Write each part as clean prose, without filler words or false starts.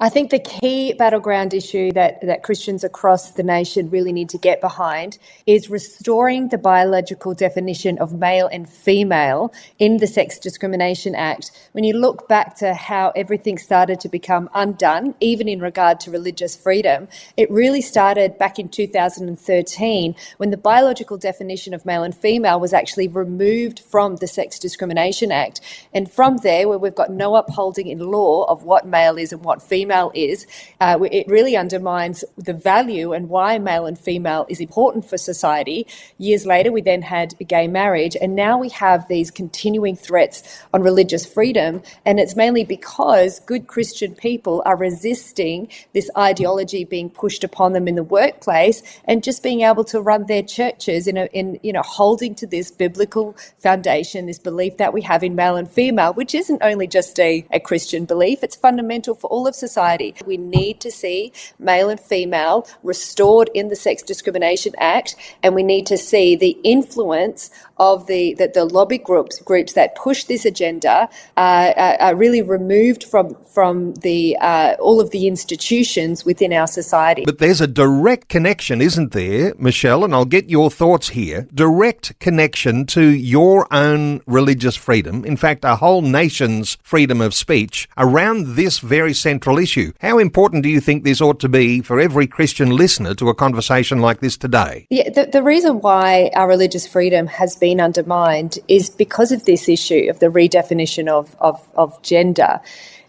I think the key battleground issue that Christians across the nation really need to get behind is restoring the biological definition of male and female in the Sex Discrimination Act. When you look back to how everything started to become undone, even in regard to religious freedom, it really started back in 2013 when the biological definition of male and female was actually removed from the Sex Discrimination Act. And from there, where we've got no upholding in law of what male is and what female is, it really undermines the value and why male and female is important for society. Years later, we then had gay marriage, and now we have these continuing threats on religious freedom, and it's mainly because good Christian people are resisting this ideology being pushed upon them in the workplace and just being able to run their churches in holding to this biblical foundation, this belief that we have in male and female, which isn't only just a Christian belief, it's fundamental for all of society. We need to see male and female restored in the Sex Discrimination Act, and we need to see the influence of the lobby groups that push this agenda are really removed from the all of the institutions within our society. But there's a direct connection, isn't there, Michelle? And I'll get your thoughts here. Direct connection to your own religious freedom. In fact, a whole nation's freedom of speech around this very central issue. How important do you think this ought to be for every Christian listener to a conversation like this today? Yeah, the reason why our religious freedom has been undermined is because of this issue of the redefinition of gender.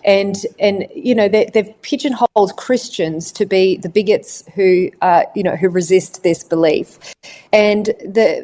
And they've pigeonholed Christians to be the bigots who resist this belief. And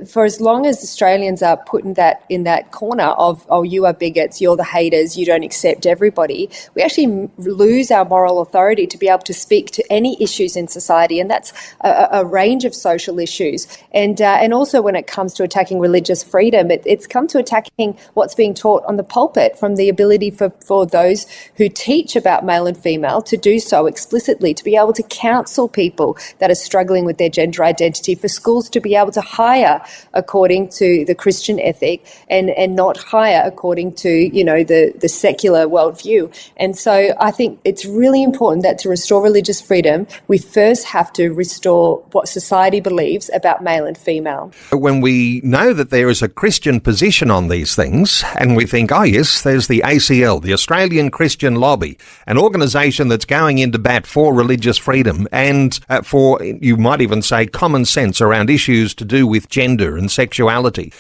for as long as Australians are put in that corner of, oh, you are bigots, you're the haters, you don't accept everybody, we actually lose our moral authority to be able to speak to any issues in society, and that's a range of social issues. And also when it comes to attacking religious freedom, it's come to attacking what's being taught on the pulpit, from the ability for those who teach about male and female to do so explicitly, to be able to counsel people that are struggling with their gender identity, for schools to be able to hire according to the Christian ethic and not hire according to, the secular worldview. And so I think it's really important that to restore religious freedom, we first have to restore what society believes about male and female. When we know that there is a Christian position on these things, and we think, oh yes, there's the ACL, the Australian Christian Lobby, an organisation that's going into bat for religious freedom and for, you might even say, common sense around issues to do with gender and sexuality.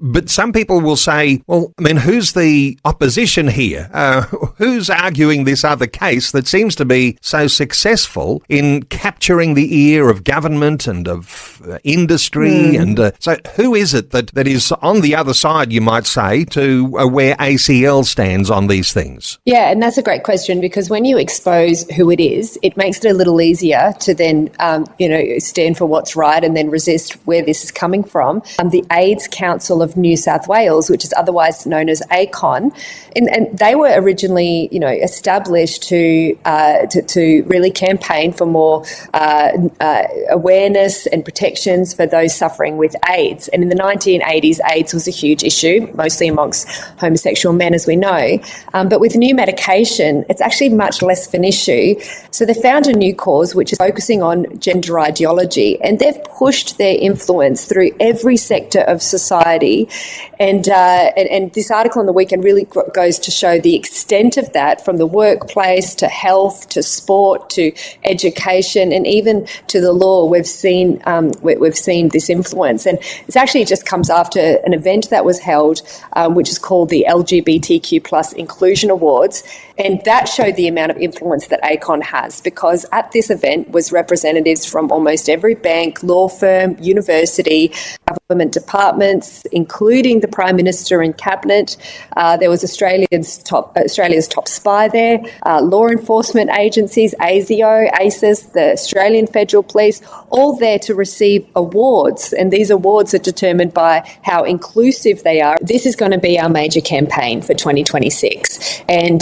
But some people will say, well, I mean, who's the opposition here? Who's arguing this other case that seems to be so successful in capturing the ear of government and of industry? And so who is it that is on the other side, you might say, to where ACL stands on these things? Yeah, and that's a great question, because when you expose who it is, it makes it a little easier to then, stand for what's right and then resist where this is coming from. The AIDS Council of New South Wales, which is otherwise known as ACON, and they were originally, established to really campaign for more awareness and protections for those suffering with AIDS. And in the 1980s, AIDS was a huge issue, mostly amongst homosexual men, as we know. But with new medication, it's actually much less of an issue. So they found a new cause, which is focusing on gender ideology, and they've pushed their influence through every sector of society. And this article on the weekend really goes to show the extent of that, from the workplace to health to sport to education and even to the law. We've seen this influence, and it actually just comes after an event that was held, which is called the LGBTQ Plus Inclusion Awards, and that showed the amount of influence that ACON has, because at this event was representatives from almost every bank, law firm, university, government departments, including the Prime Minister and Cabinet. There was Australia's top spy there, law enforcement agencies, ASIO, ACES, the Australian Federal Police, all there to receive awards. And these awards are determined by how inclusive they are. This is going to be our major campaign for 2026. And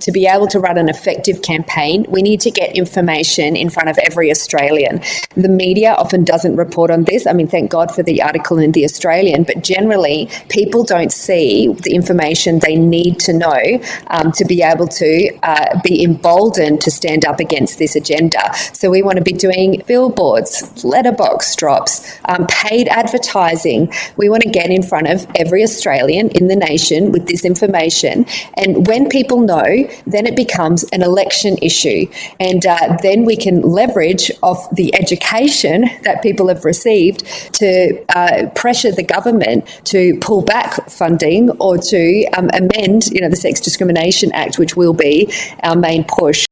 to be able to run an effective campaign, we need to get information in front of every Australian. The media often doesn't report on this. I mean, thank God for the article in The Australian, but generally people don't see the information they need to know to be able to be emboldened to stand up against this agenda. So we want to be doing billboards, letterbox drops, paid advertising. We want to get in front of every Australian in the nation with this information. And when people know, then it becomes an election issue. And then we can leverage off the education that people have received to pressure the government to pull back funding or to amend, the Sex Discrimination Act, which will be our main push.